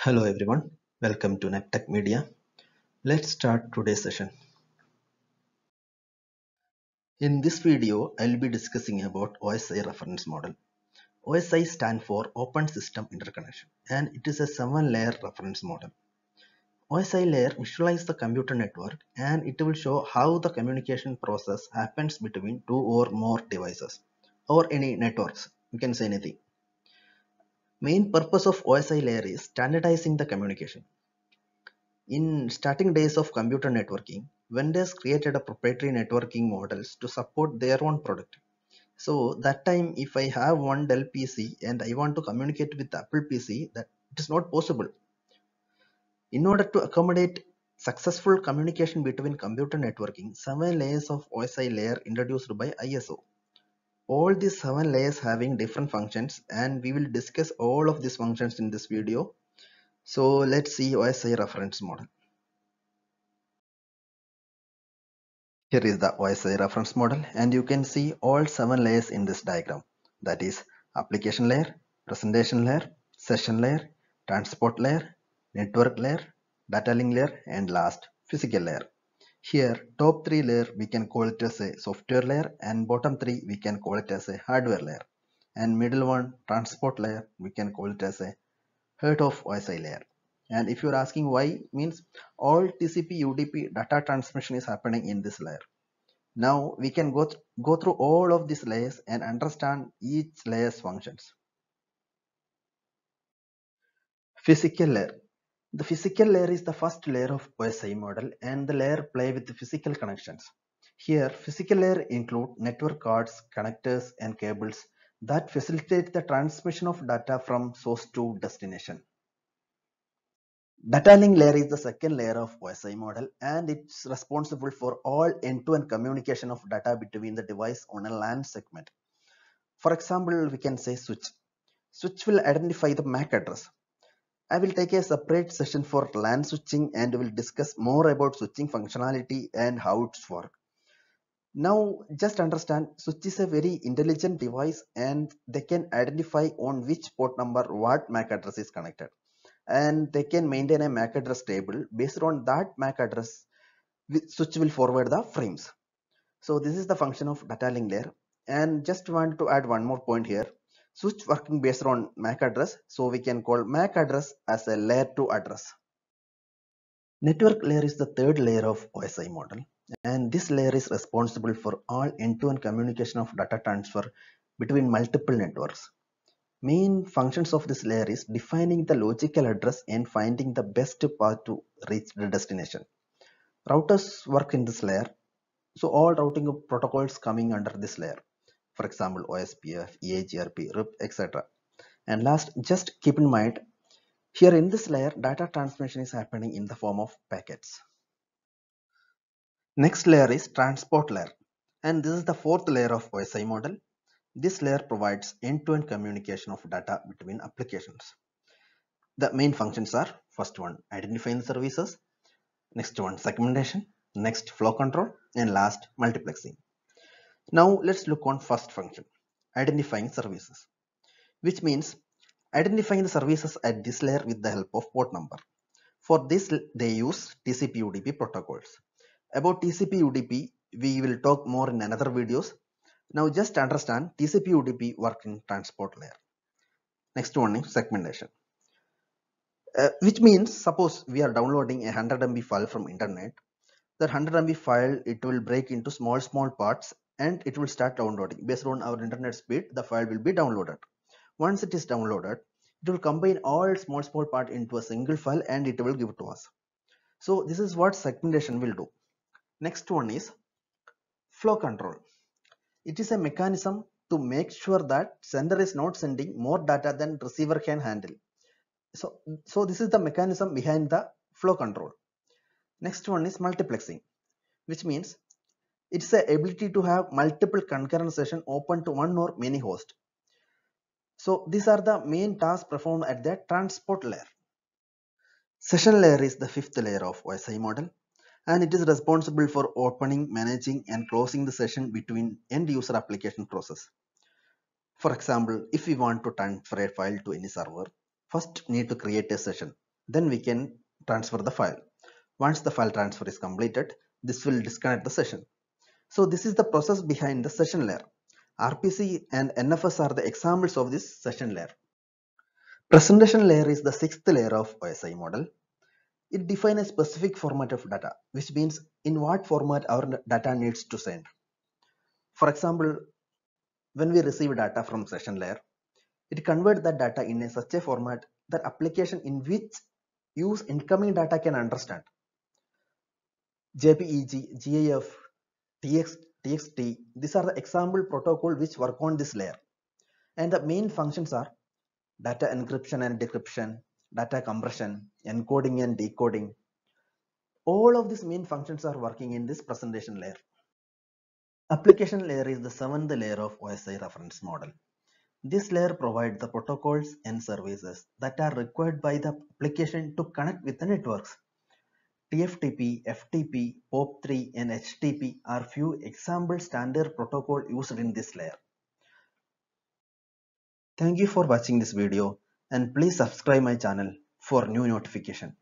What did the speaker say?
Hello everyone, welcome to NetTech Media. Let's start today's session. In this video, I'll be discussing about OSI reference model. OSI stands for Open System Interconnection and it is a 7-layer reference model. OSI layer visualizes the computer network and it will show how the communication process happens between two or more devices or any networks. You can say anything. Main purpose of OSI layer is standardizing the communication. In starting days of computer networking, vendors created a proprietary networking models to support their own product. So that time if I have one Dell PC and I want to communicate with Apple PC, that it is not possible. In order to accommodate successful communication between computer networking, 7 layers of OSI layer introduced by ISO. All these 7 layers having different functions and we will discuss all of these functions in this video. So let's see OSI reference model. Here is the OSI reference model and you can see all 7 layers in this diagram. That is application layer, presentation layer, session layer, transport layer, network layer, data link layer and last physical layer. Here top 3 layer we can call it as a software layer and bottom 3 we can call it as a hardware layer. And middle one transport layer we can call it as a heart of OSI layer. And if you're asking why, means all TCP UDP data transmission is happening in this layer. Now we can go through all of these layers and understand each layer's functions. Physical layer. The physical layer is the first layer of OSI model and the layer play with the physical connections. Here physical layer include network cards, connectors and cables that facilitate the transmission of data from source to destination. Data link layer is the second layer of OSI model and it's responsible for all end-to-end communication of data between the device on a LAN segment. For example, we can say switch. Switch will identify the MAC address. I will take a separate session for LAN switching and will discuss more about switching functionality and how it's work. Now just understand switch is a very intelligent device and they can identify on which port number what MAC address is connected. And they can maintain a MAC address table. Based on that MAC address, switch will forward the frames. So this is the function of data link layer. And just want to add one more point here. Switch working based on MAC address. So we can call MAC address as a layer 2 address. Network layer is the third layer of OSI model. And this layer is responsible for all end-to-end communication of data transfer between multiple networks. Main functions of this layer is defining the logical address and finding the best path to reach the destination. Routers work in this layer. So all routing protocols coming under this layer. For example, OSPF, EAGRP, RIP, etc. And last, just keep in mind, here in this layer, data transmission is happening in the form of packets. Next layer is transport layer. And this is the fourth layer of OSI model. This layer provides end-to-end communication of data between applications. The main functions are, first one, identifying the services, next one, segmentation, next flow control, and last, multiplexing. Now let's look on first function, identifying services, which means identifying the services at this layer with the help of port number. For this they use TCP UDP protocols. About TCP UDP we will talk more in another videos. Now just understand TCP UDP work in transport layer. Next one is segmentation. Which means suppose we are downloading a 100 MB file from internet. That 100 MB file, it will break into small parts and it will start downloading. Based on our internet speed, the file will be downloaded. Once it is downloaded, it will combine all small part into a single file and it will give it to us. So this is what segmentation will do. Next one is flow control. It is a mechanism to make sure that sender is not sending more data than receiver can handle. So this is the mechanism behind the flow control. Next one is multiplexing, which means it's the ability to have multiple concurrent sessions open to one or many hosts. So these are the main tasks performed at the transport layer. Session layer is the fifth layer of OSI model and it is responsible for opening, managing and closing the session between end user application process. For example, if we want to transfer a file to any server, first need to create a session. Then we can transfer the file. Once the file transfer is completed, this will disconnect the session. So this is the process behind the session layer. RPC and NFS are the examples of this session layer. Presentation layer is the sixth layer of OSI model. It defines a specific format of data, which means in what format our data needs to send. For example, when we receive data from session layer, it converts that data in such a format that application in which use incoming data can understand. JPEG, GIF, TXT, these are the example protocol which work on this layer. And the main functions are data encryption and decryption, data compression, encoding and decoding. All of these main functions are working in this presentation layer. Application layer is the seventh layer of OSI reference model. This layer provides the protocols and services that are required by the application to connect with the networks. TFTP, FTP, POP3 and HTTP are few example standard protocol used in this layer. Thank you for watching this video and please subscribe my channel for new notification.